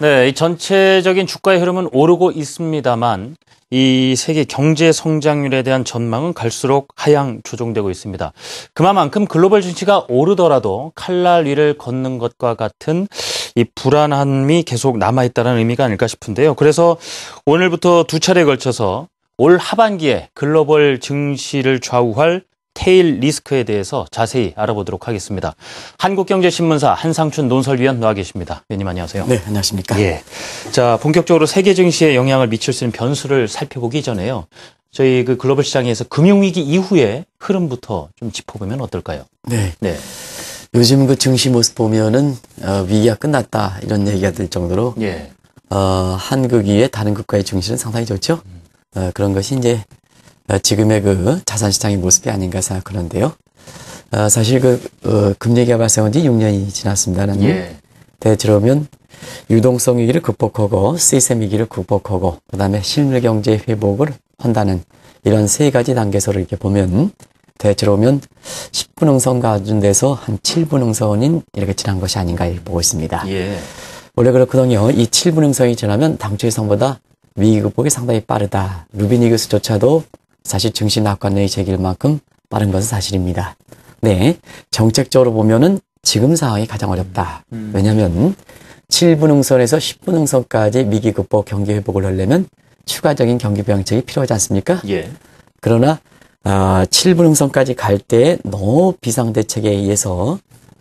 네, 이 전체적인 주가의 흐름은 오르고 있습니다만 이 세계 경제 성장률에 대한 전망은 갈수록 하향 조정되고 있습니다. 그만큼 글로벌 증시가 오르더라도 칼날 위를 걷는 것과 같은 이 불안함이 계속 남아있다는 의미가 아닐까 싶은데요. 그래서 오늘부터 두 차례에 걸쳐서 올 하반기에 글로벌 증시를 좌우할 테일 리스크에 대해서 자세히 알아보도록 하겠습니다. 한국경제신문사 한상춘 논설위원 나와 계십니다. 위원님 안녕하세요. 네, 안녕하십니까. 예. 자, 본격적으로 세계 증시에 영향을 미칠 수 있는 변수를 살펴보기 전에요. 저희 그 글로벌 시장에서 금융위기 이후의 흐름부터 좀 짚어보면 어떨까요? 네. 네. 요즘 그 증시 모습 보면은 위기가 끝났다 이런 얘기가 들 정도로 예. 한국 이외 다른 국가의 증시는 상당히 좋죠. 그런 것이 이제 지금의 그 자산시장의 모습이 아닌가 생각하는데요. 사실 금리가 발생한 지 6년이 지났습니다는 예. 대체로면 유동성 위기를 극복하고 시스템 위기를 극복하고 그다음에 실물 경제 회복을 한다는 이런 세 가지 단계서로 이렇게 보면 대체로면 10분응선 가운데서 한 7분응선인 이렇게 지난 것이 아닌가 이렇게 보고 있습니다. 예. 원래 그렇거든요. 이 7분응선이 지나면 당초 예상보다 위기 극복이 상당히 빠르다. 루비니그스조차도 사실 증시 낙관론이 제기할 만큼 빠른 것은 사실입니다. 네, 정책적으로 보면은 지금 상황이 가장 어렵다. 왜냐하면 7분응선에서 10분응선까지 위기 극복 경기 회복을 하려면 추가적인 경기 부양책이 필요하지 않습니까? 예. 그러나 7분응선까지 갈 때 너무 비상대책에 의해서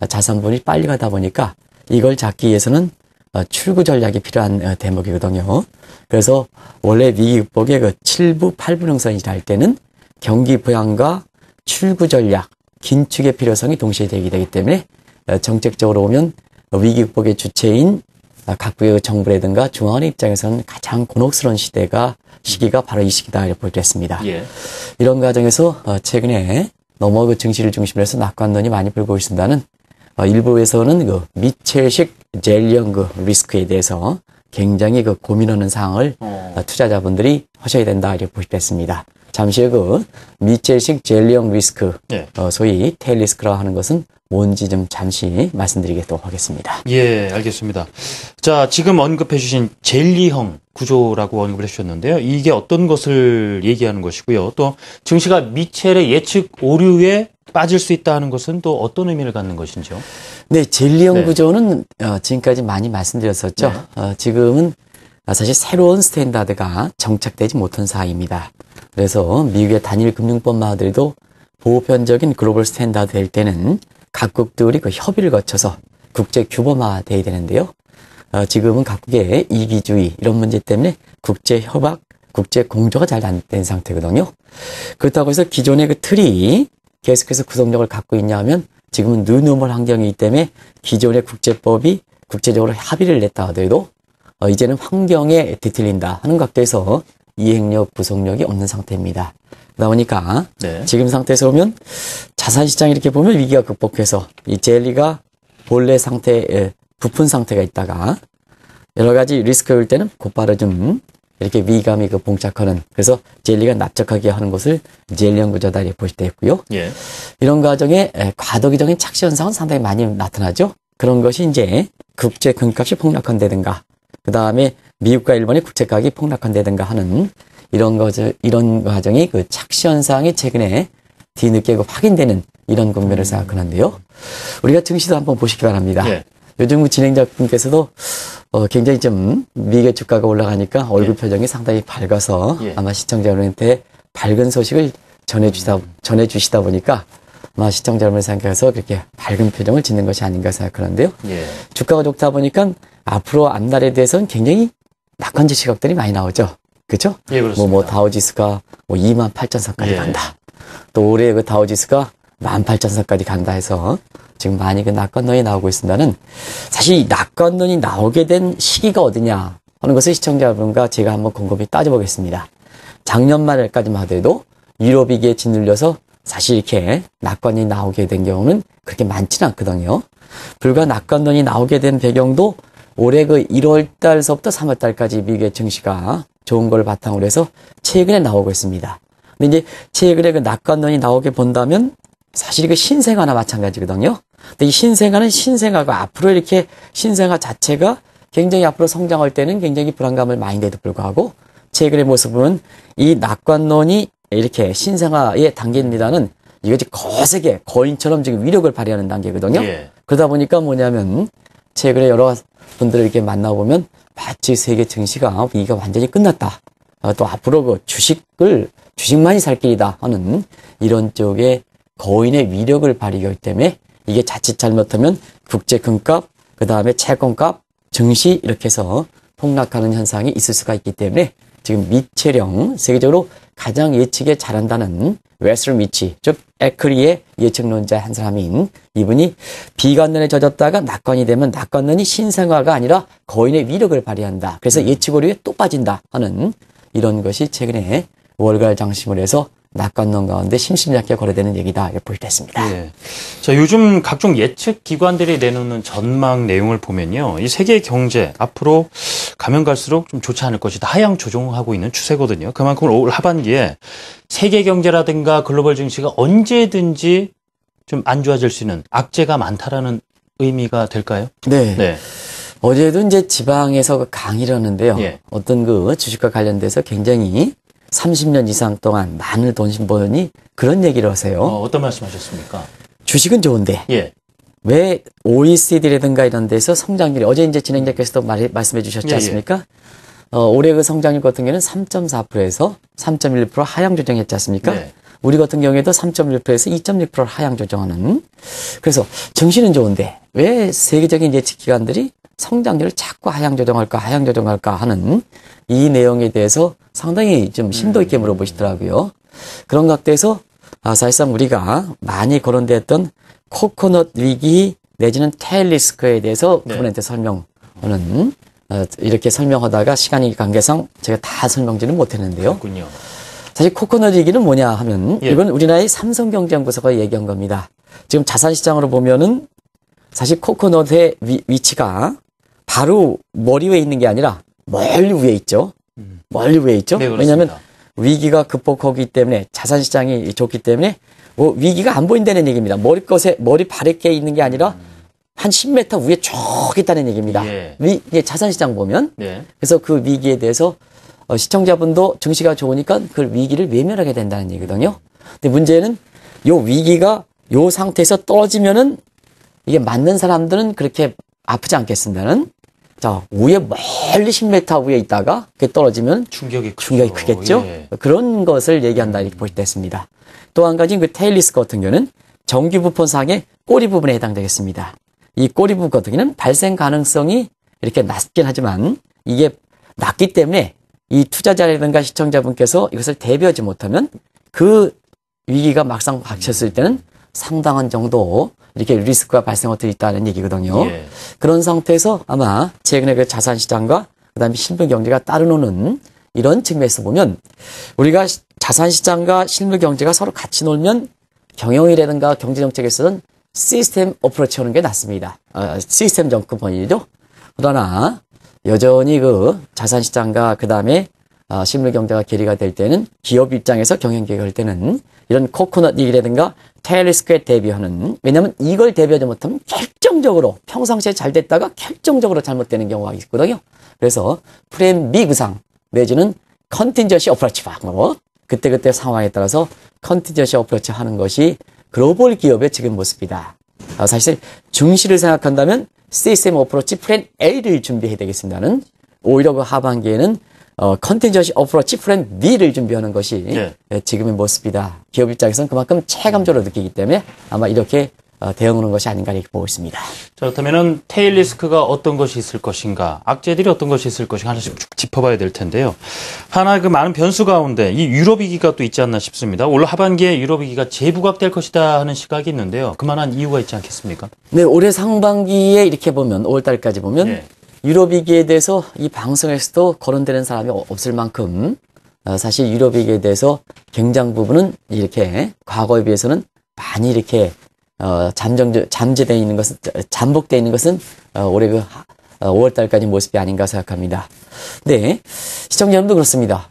자산분이 빨리 가다 보니까 이걸 잡기 위해서는 출구 전략이 필요한 대목이거든요. 그래서 원래 위기 극복의 그 7부, 8분응선이 지날 때는 경기 부양과 출구 전략, 긴축의 필요성이 동시에 대기되기 때문에 정책적으로 보면 위기 극복의 주체인 각국의 정부라든가 중앙은행 입장에서는 가장 곤혹스러운 시기가 바로 이 시기다 이렇게 보기로 했습니다. 예. 이런 과정에서 최근에 너무 그 증시를 중심으로 해서 낙관론이 많이 불고 있습니다는 일부에서는 그 미첼식 젤리형 그 리스크에 대해서 굉장히 그 고민하는 사항을 투자자분들이 하셔야 된다 이렇게 보시겠습니다. 잠시 그 미첼식 젤리형 리스크, 예. 소위 테일 리스크라고 하는 것은 뭔지 좀 잠시 말씀드리도록 하겠습니다. 예, 알겠습니다. 자, 지금 언급해 주신 젤리형 구조라고 언급을 해주셨는데요. 이게 어떤 것을 얘기하는 것이고요. 또 증시가 미첼의 예측 오류에 빠질 수 있다는 것은 또 어떤 의미를 갖는 것인지요? 네, 젤리형 네. 구조는 지금까지 많이 말씀드렸었죠. 네. 지금은 사실 새로운 스탠다드가 정착되지 못한 사항입니다. 그래서 미국의 단일 금융법만 하더라도 보편적인 글로벌 스탠다드 될 때는 각국들이 그 협의를 거쳐서 국제 규범화 돼야 되는데요. 지금은 각국의 이기주의 이런 문제 때문에 국제 협약, 국제 공조가 잘 안 된 상태거든요. 그렇다고 해서 기존의 그 틀이 계속해서 구속력을 갖고 있냐 하면 지금은 뉴노멀 환경이기 때문에 기존의 국제법이 국제적으로 합의를 냈다 하더라도 이제는 환경에 뒤틀린다 하는 각도에서 이행력, 구속력이 없는 상태입니다. 그러다 보니까 네. 지금 상태에서 보면 자산시장이 이렇게 보면 위기가 극복해서 이 젤리가 본래 상태에 부푼 상태가 있다가 여러 가지 리스크일 때는 곧바로 좀 이렇게 위기감이 그 봉착하는 그래서 젤리가 납작하게 하는 것을 젤리형 구조다 이렇게 보실 때 있고요. 예. 이런 과정에 과도기적인 착시 현상은 상당히 많이 나타나죠. 그런 것이 이제 국제 금값이 폭락한다든가 그 다음에 미국과 일본의 국채가격이 폭락한다든가 하는 이런 과정이 그 착시 현상이 최근에 뒤늦게 확인되는 이런 국면을 생각하는데요. 우리가 증시도 한번 보시기 바랍니다. 예. 요즘 진행자분께서도 굉장히 좀 미국의 주가가 올라가니까 얼굴 표정이 상당히 밝아서 아마 시청자 여러분한테 밝은 소식을 전해주시다 보니까 아마 시청자 여러분을 생각해서 그렇게 밝은 표정을 짓는 것이 아닌가 생각하는데요. 예. 주가가 좋다 보니까 앞으로 앞날에 대해서는 굉장히 낙관지 시각들이 많이 나오죠. 그렇죠? 예, 그렇습니다. 다우지수가 28,000선까지 예. 간다. 또 올해 그 다우지수가 18,000선까지 간다 해서 지금 많이 그 낙관론이 나오고 있습니다는 사실 이 낙관론이 나오게 된 시기가 어디냐 하는 것을 시청자분과 제가 한번 곰곰이 따져보겠습니다. 작년 말까지만 하더라도 유럽 위기에 짓눌려서 사실 이렇게 낙관이 나오게 된 경우는 그렇게 많지는 않거든요. 불과 낙관론이 나오게 된 배경도 올해 그 1월 달서부터 3월 달까지 미국의 증시가 좋은 걸 바탕으로 해서 최근에 나오고 있습니다. 근데 이제 최근에 그 낙관론이 나오게 본다면 사실 그 신생아나 마찬가지거든요. 근데 이 신생아는 신생아가 앞으로 이렇게 신생아 자체가 굉장히 앞으로 성장할 때는 굉장히 불안감을 많이 내도 불구하고 최근의 모습은 이 낙관론이 이렇게 신생아의 단계입니다는 이것이 거세게 거인처럼 지금 위력을 발휘하는 단계거든요. 예. 그러다 보니까 뭐냐면 최근에 여러 분들을 이렇게 만나보면 마치 세계 증시가 위기가 완전히 끝났다. 또 앞으로 그 주식만이 살 길이다 하는 이런 쪽의 거인의 위력을 발휘하기 때문에 이게 자칫 잘못하면 국제 금값, 그 다음에 채권값, 증시 이렇게 해서 폭락하는 현상이 있을 수가 있기 때문에 지금 미체령 세계적으로 가장 예측에 잘한다는 웨슬 미치, 즉 에크리의 예측론자 한 사람인 이분이 비관론에 젖었다가 낙관이 되면 낙관론이 신생아가 아니라 거인의 위력을 발휘한다. 그래서 예측 오류에 또 빠진다 하는 이런 것이 최근에 월갈 장심을 해서 낙관론 가운데 심심찮게 거래되는 얘기다 이렇게 볼 때 있습니다. 예. 자, 요즘 각종 예측 기관들이 내놓는 전망 내용을 보면요. 이 세계 경제 앞으로 가면 갈수록 좀 좋지 않을 것이다. 하향 조정하고 있는 추세거든요. 그만큼 올 하반기에 세계 경제라든가 글로벌 증시가 언제든지 좀 안 좋아질 수 있는 악재가 많다라는 의미가 될까요? 네. 네. 어제도 이제 지방에서 강의를 하는데요. 예. 어떤 그 주식과 관련돼서 굉장히 30년 이상 동안 많은 돈 신분이 그런 얘기를 하세요. 어떤 말씀하셨습니까? 주식은 좋은데 예. 왜 OECD라든가 이런 데서 성장률이 어제 이제 진행자께서도 말씀해 주셨지 예, 예. 않습니까? 올해 그 성장률 같은 경우는 3.4%에서 3.1% 하향 조정했지 않습니까? 네. 우리 같은 경우에도 3.1%에서 2.6% 하향 조정하는. 그래서 증시는 좋은데 왜 세계적인 예측 기관들이 성장률을 자꾸 하향 조정할까 하는 이 내용에 대해서 상당히 좀 심도 있게 물어보시더라고요. 그런 각도에서 사실상 우리가 많이 거론됐던 코코넛 위기 내지는 테일 리스크에 대해서 네. 그분한테 설명하는 이렇게 설명하다가 시간이 관계상 제가 다 설명지는 못했는데요. 그렇군요. 사실 코코넛 위기는 뭐냐 하면 예. 이건 우리나라의 삼성경제연구소가 얘기한 겁니다. 지금 자산시장으로 보면은 사실 코코넛의 위치가 바로 머리 위에 있는 게 아니라 멀리 위에 있죠. 멀리 위에 있죠. 네, 왜냐하면 그렇습니다. 위기가 극복하기 때문에 자산시장이 좋기 때문에 위기가 안 보인다는 얘기입니다. 머리 바닥에 있는 게 아니라 한 10m 위에 쭉 있다는 얘기입니다. 예. 이게 자산시장 보면 네. 그래서 그 위기에 대해서 시청자분도 증시가 좋으니까 그 위기를 외면하게 된다는 얘기거든요. 근데 문제는 요 위기가 요 상태에서 떨어지면은 이게 맞는 사람들은 그렇게 아프지 않겠습니다는. 자, 위에 멀리 10m 위에 있다가 그게 떨어지면 충격이 크겠죠. 예. 그런 것을 얘기한다 이렇게 볼 때 있습니다. 또 한 가지 그 테일 리스크 같은 경우는 정규 부폰상의 꼬리 부분에 해당되겠습니다. 이 꼬리 부분 같은 경우는 발생 가능성이 이렇게 낮긴 하지만 이게 낮기 때문에 이 투자자라든가 시청자분께서 이것을 대비하지 못하면 그 위기가 막상 닥쳤을 때는 상당한 정도 이렇게 리스크가 발생할 수 있다는 얘기거든요. 예. 그런 상태에서 아마 최근에 그 자산시장과 그다음에 실물경제가 따르노는 이런 측면에서 보면 우리가 자산시장과 실물경제가 서로 같이 놀면 경영이라든가 경제정책에서는 시스템 어프로치 하는 게 낫습니다. 시스템 접근법이죠. 그러나 여전히 그 자산시장과 그다음에 실물경제가 괴리가 될 때는 기업 입장에서 경영계획을 할 때는 이런 코코넛 위기라든가 테일 리스크에 대비하는, 왜냐하면 이걸 대비하지 못하면 결정적으로 평상시에 잘 됐다가 결정적으로 잘못되는 경우가 있거든요. 그래서 프레임 B 구상 내지는 컨틴저시 어프로치 방법, 그때그때 상황에 따라서 컨틴저시 어프로치 하는 것이 글로벌 기업의 지금 모습이다. 사실 증시를 생각한다면 시스템 어프로치 플랜 A를 준비해야 되겠습니다는, 오히려 그 하반기에는 컨틴저시 어프로치 플랜 B를 준비하는 것이 네. 지금의 모습이다. 기업 입장에서는 그만큼 체감적으로 느끼기 때문에 아마 이렇게 대응하는 것이 아닌가 이렇게 보고 있습니다. 자, 그렇다면은 테일 리스크가 어떤 것이 있을 것인가, 악재들이 어떤 것이 있을 것인가 하나씩 쭉 짚어봐야 될 텐데요. 하나 그 많은 변수 가운데 이 유럽 위기가 또 있지 않나 싶습니다. 올 하반기에 유럽 위기가 재부각될 것이다 하는 시각이 있는데요. 그만한 이유가 있지 않겠습니까? 네, 올해 상반기에 이렇게 보면 5월달까지 보면 네. 유럽 위기에 대해서 이 방송에서도 거론되는 사람이 없을 만큼 사실 유럽 위기에 대해서 굉장 부분은 이렇게 과거에 비해서는 많이 이렇게 잠재되어 있는 것은, 잠복되어 있는 것은 올해 그 5월달까지 모습이 아닌가 생각합니다. 네, 시청자 여러분도 그렇습니다.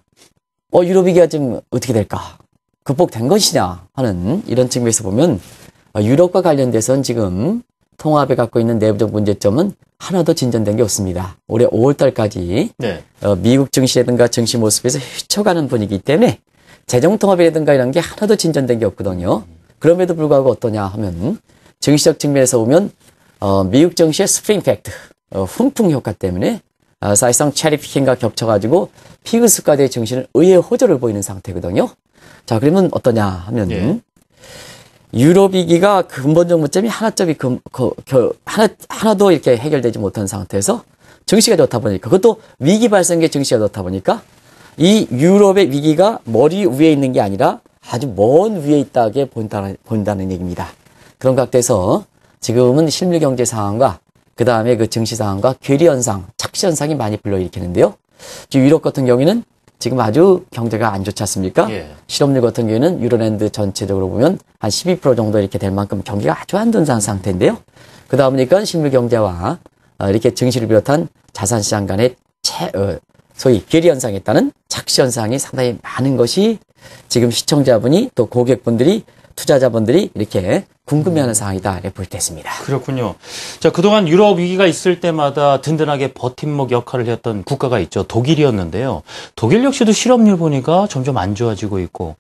유럽 위기가 지금 어떻게 될까? 극복된 것이냐 하는 이런 측면에서 보면 유럽과 관련돼서는 지금 통합에 갖고 있는 내부적 문제점은 하나도 진전된 게 없습니다. 올해 5월 달까지 네. 미국 증시라든가 증시 모습에서 휘쳐가는 분위기 때문에 재정 통합이라든가 이런 게 하나도 진전된 게 없거든요. 그럼에도 불구하고 어떠냐 하면 증시적 측면에서 보면 미국 증시의 스프링 팩트, 훈풍 효과 때문에 사실상 체리 피킹과 겹쳐가지고 피그스까지의 증시는 의외의 호조를 보이는 상태거든요. 자, 그러면 어떠냐 하면 예. 유럽 위기가 근본적 문점이 하나도 이렇게 해결되지 못한 상태에서 증시가 좋다 보니까 그것도 위기 발생기에 증시가 좋다 보니까 이 유럽의 위기가 머리 위에 있는 게 아니라 아주 먼 위에 있다게 본다는 얘기입니다. 그런 각도에서 지금은 실물 경제 상황과 그 다음에 그 증시 상황과 괴리 현상, 착시 현상이 많이 불러일으키는데요. 지금 유럽 같은 경우에는 지금 아주 경제가 안 좋지 않습니까? 예. 실업률 같은 경우에는 유로랜드 전체적으로 보면 한 12% 정도 이렇게 될 만큼 경기가 아주 안 좋은 상태인데요. 그러다 보니까 실물 경제와 이렇게 증시를 비롯한 자산 시장 간의 소위 괴리 현상에 따른 착시 현상이 상당히 많은 것이 지금 시청자분이 또 고객분들이 투자자분들이 이렇게 궁금해하는 상황이다 이렇게 볼 때 있습니다. 그렇군요. 자, 그동안 유럽 위기가 있을 때마다 든든하게 버팀목 역할을 했던 국가가 있죠. 독일이었는데요. 독일 역시도 실업률 보니까 점점 안 좋아지고 있고,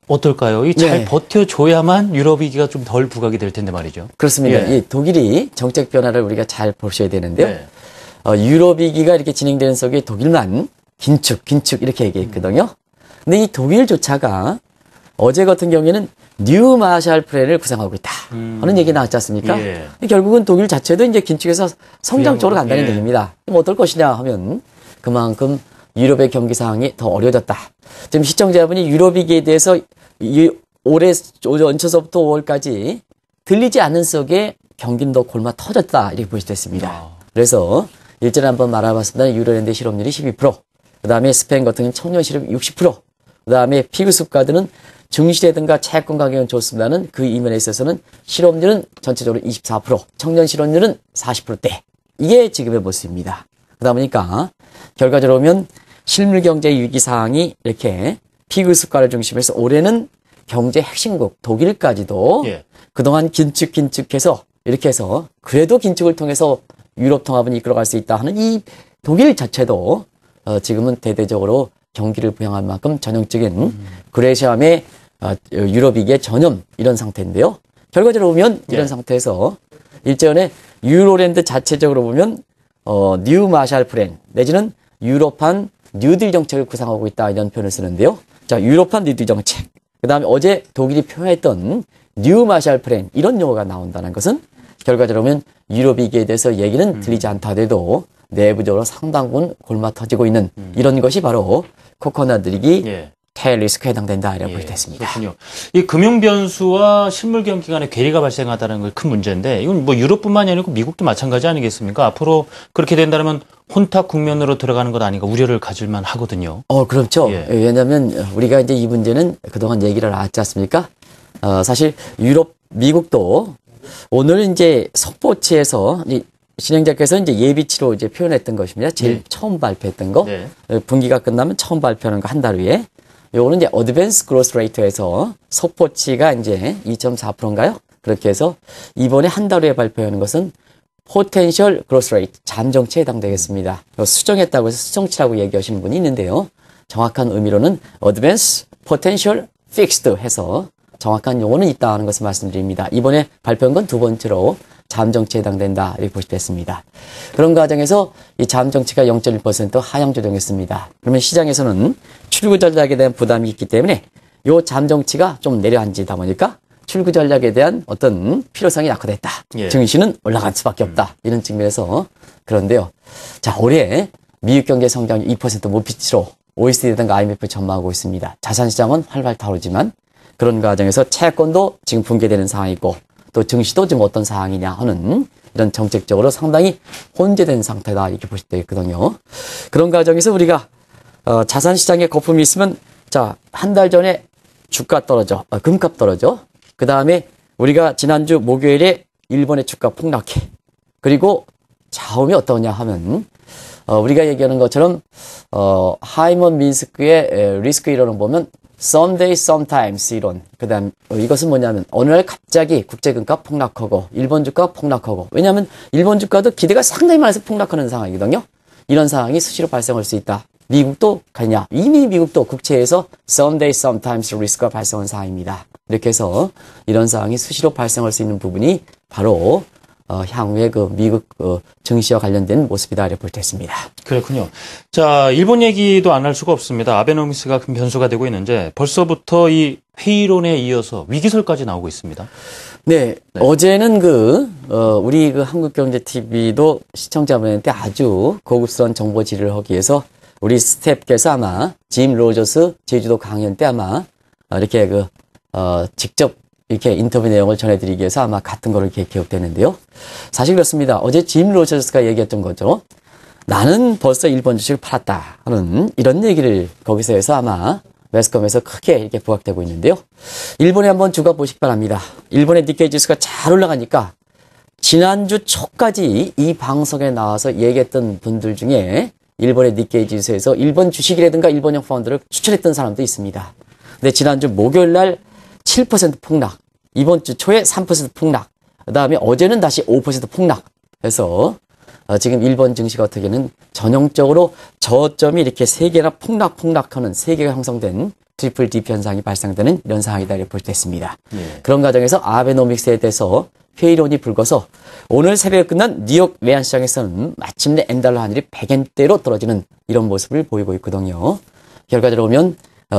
어떨까요? 이 잘 네. 버텨줘야만 유럽 위기가 좀 덜 부각이 될 텐데 말이죠. 그렇습니다. 예. 이 독일이 정책 변화를 우리가 잘 보셔야 되는데요. 네. 유럽 위기가 이렇게 진행되는 속에 독일만 긴축 이렇게 얘기했거든요. 근데 이 독일조차가 어제 같은 경우에는 뉴 마샬 플랜을 구상하고 있다 하는 얘기 나왔지 않습니까? 예. 결국은 독일 자체도 이제 긴축해서 성장 쪽으로 간다는 예. 얘기입니다. 그럼 어떨 것이냐 하면 그만큼 유럽의 경기 상황이 더 어려워졌다. 지금 시청자분이 유럽 위기에 대해서 올해 연초서부터 5월까지 들리지 않는 속에 경기는 더 골마 터졌다 이렇게 보실 수 있습니다. 그래서 일전에 한번 말해봤습니다. 유로랜드 실업률이 12%, 그 다음에 스페인 같은 경우는 청년 실업이 60%, 그 다음에 피그스 국가들은 증시라든가 채권 가격은 좋습니다는 그 이면에 있어서는 실업률은 전체적으로 24%, 청년 실업률은 40%대. 이게 지금의 모습입니다. 그러다 보니까 결과적으로 보면 실물 경제 위기 사항이 이렇게 피그스 국가를 중심해서 올해는 경제 핵심국 독일까지도 예. 그동안 긴축해서 이렇게 해서 그래도 긴축을 통해서 유럽 통합은 이끌어갈 수 있다 하는 이 독일 자체도 지금은 대대적으로 경기를 부양할 만큼 전형적인 그레시암의 유럽 위기의 전염 이런 상태인데요. 결과적으로 보면 이런 상태에서 일전에 유로랜드 자체적으로 보면 뉴 마샬 플랜 내지는 유럽판 뉴딜 정책을 구상하고 있다 이런 표현을 쓰는데요. 자, 유럽판 뉴딜 정책. 그다음에 어제 독일이 표현했던 뉴 마샬 플랜 이런 용어가 나온다는 것은 결과적으로 보면 유럽 위기에 대해서 얘기는 들리지 않다 하더라도 내부적으로 상당 부분 골마 터지고 있는 이런 것이 바로 코코넛 리기 예. 테일 리스크에 해당된다 이렇게 볼 수 있습니다. 그렇군요. 이 금융 변수와 실물 경기 간의 괴리가 발생하다는 건 큰 문제인데 이건 뭐 유럽뿐만이 아니고 미국도 마찬가지 아니겠습니까? 앞으로 그렇게 된다면 혼탁 국면으로 들어가는 것 아닌가 우려를 가질만 하거든요. 그렇죠. 예. 왜냐하면 우리가 이제 이 문제는 그동안 얘기를 하지 않습니까? 사실 미국도 오늘 이제 속보치에서 진행자께서 이제 예비치로 이제 표현했던 것입니다. 제일 처음 발표했던 거. 네. 분기가 끝나면 처음 발표하는 거 한 달 후에. 요거는 이제 어드밴스 그로스 레이트에서 속보치가 이제 2.4%인가요? 그렇게 해서 이번에 한 달 후에 발표하는 것은 포텐셜 그로스 레이트, 잠정치에 해당되겠습니다. 수정했다고 해서 수정치라고 얘기하시는 분이 있는데요. 정확한 의미로는 어드밴스 포텐셜 픽스드 해서 정확한 용어는 있다 하는 것을 말씀드립니다. 이번에 발표한 건 두 번째로 잠정치에 해당된다 이렇게 보시겠습니다. 그런 과정에서 이 잠정치가 0.1% 하향 조정했습니다. 그러면 시장에서는 출구 전략에 대한 부담이 있기 때문에 이 잠정치가 좀 내려앉다 보니까 출구 전략에 대한 어떤 필요성이 약화됐다. 예. 증시는 올라갈 수밖에 없다. 이런 측면에서 그런데요. 자, 올해 미국 경제 성장률 2% 목표치로 OECD든가 IMF 전망하고 있습니다. 자산시장은 활발 타오르지만 그런 과정에서 채권도 지금 붕괴되는 상황이고 또 증시도 지금 어떤 상황이냐 하는 이런 정책적으로 상당히 혼재된 상태다 이렇게 보실 때 있거든요. 그런 과정에서 우리가 자산시장에 거품이 있으면 자, 한 달 전에 주가 떨어져, 금값 떨어져. 그 다음에 우리가 지난주 목요일에 일본의 주가 폭락해. 그리고 자음이 어떠냐 하면 우리가 얘기하는 것처럼 하이먼 민스크의 리스크 이론을 보면 someday, sometimes 이론. 그다음 이것은 뭐냐면 어느 날 갑자기 국제금가 폭락하고 일본 주가 폭락하고 왜냐하면 일본 주가도 기대가 상당히 많아서 폭락하는 상황이거든요. 이런 상황이 수시로 발생할 수 있다. 미국도 가냐? 이미 미국도 국채에서 someday, sometimes 리스크가 발생한 상황입니다. 이렇게 해서 이런 상황이 수시로 발생할 수 있는 부분이 바로 향후에 그 미국 증시와 관련된 모습이다 이렇게 볼 수 있습니다. 그렇군요. 자, 일본 얘기도 안 할 수가 없습니다. 아베노믹스가 큰 변수가 되고 있는데 벌써부터 이 회의론에 이어서 위기설까지 나오고 있습니다. 네, 어제는 우리 한국경제TV도 시청자분한테 아주 고급스러운 정보 질의를 하기 위해서 우리 스태프께서 아마 짐 로저스 제주도 강연 때 아마 이렇게 직접 이렇게 인터뷰 내용을 전해드리기 위해서 아마 같은 거를 이렇게 기억되는데요. 사실 그렇습니다. 어제 짐 로저스가 얘기했던 거죠. 나는 벌써 일본 주식을 팔았다 하는 이런 얘기를 거기서 해서 아마 매스컴에서 크게 이렇게 부각되고 있는데요. 일본에 한번 주가 보시기 바랍니다. 일본의 니케이 지수가 잘 올라가니까 지난주 초까지 이 방송에 나와서 얘기했던 분들 중에 일본의 니케이 지수에서 일본 주식이라든가 일본형 펀드를 추천했던 사람도 있습니다. 근데 지난주 목요일 날 7% 폭락, 이번 주 초에 3% 폭락, 그 다음에 어제는 다시 5% 폭락해서 지금 일본 증시가 어떻게는 전형적으로 저점이 이렇게 세 개나 폭락하는 세 개가 형성된 트리플 D 현상이 발생되는 이런 상황이다 이렇게 볼 수 있습니다. 그런 과정에서 아베노믹스에 대해서 회의론이 불거서 오늘 새벽에 끝난 뉴욕 외환시장에서는 마침내 엔달러 환율이 100엔대로 떨어지는 이런 모습을 보이고 있거든요. 결과적으로 보면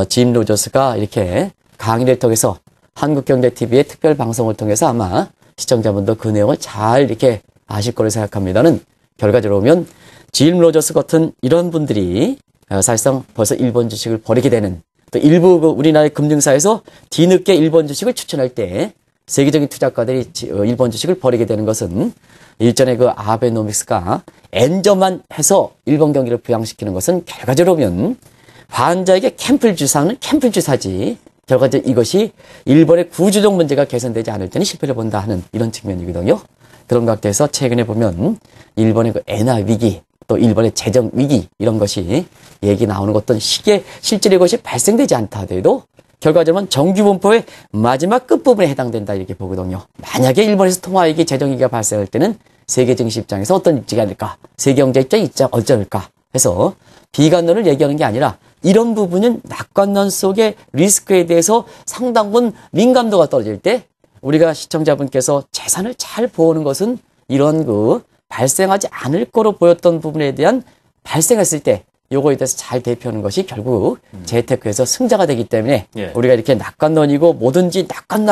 짐 로저스가 이렇게 강의를 통해서 한국경제TV의 특별 방송을 통해서 아마 시청자분도 그 내용을 잘 이렇게 아실 거로 생각합니다는 결과적으로 보면 짐 로저스 같은 이런 분들이 사실상 벌써 일본 주식을 버리게 되는 또 일부 우리나라의 금융사에서 뒤늦게 일본 주식을 추천할 때 세계적인 투자가들이 일본 주식을 버리게 되는 것은 일전에 아베노믹스가 엔저만 해서 일본 경기를 부양시키는 것은 결과적으로 보면 환자에게 캠플 주사는 캠플 주사지 결과적으로 이것이 일본의 구조적 문제가 개선되지 않을 때는 실패를 본다 하는 이런 측면이거든요. 그런 각도에서 최근에 보면 일본의 엔화 위기 또 일본의 재정 위기 이런 것이 얘기 나오는 어떤 시기에 실제로 이것이 발생되지 않다 하더라도 결과적으로는 정규분포의 마지막 끝부분에 해당된다 이렇게 보거든요. 만약에 일본에서 통화위기 재정위기가 발생할 때는 세계 증시 입장에서 어떤 입장이 될까? 세계 경제 입장이 어쩔까? 해서 비관론을 얘기하는 게 아니라 이런 부분은 낙관론 속의 리스크에 대해서 상당 부분 민감도가 떨어질 때 우리가 시청자분께서 재산을 잘 보호하는 것은 이런 발생하지 않을 거로 보였던 부분에 대한 발생했을 때 요거에 대해서 잘 대표하는 것이 결국 재테크에서 승자가 되기 때문에 우리가 이렇게 낙관론이고 뭐든지 낙관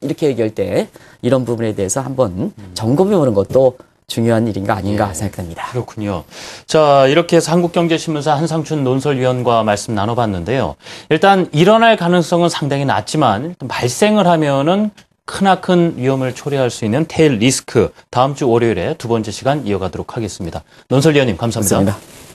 이렇게 얘기할 때 이런 부분에 대해서 한번 점검해보는 것도 중요한 일인가 아닌가 생각됩니다. 그렇군요. 자, 이렇게 해서 한국경제신문사 한상춘 논설위원과 말씀 나눠봤는데요. 일단 일어날 가능성은 상당히 낮지만 발생을 하면은 크나큰 위험을 초래할 수 있는 테일 리스크 다음 주 월요일에 두 번째 시간 이어가도록 하겠습니다. 논설위원님 감사합니다. 감사합니다.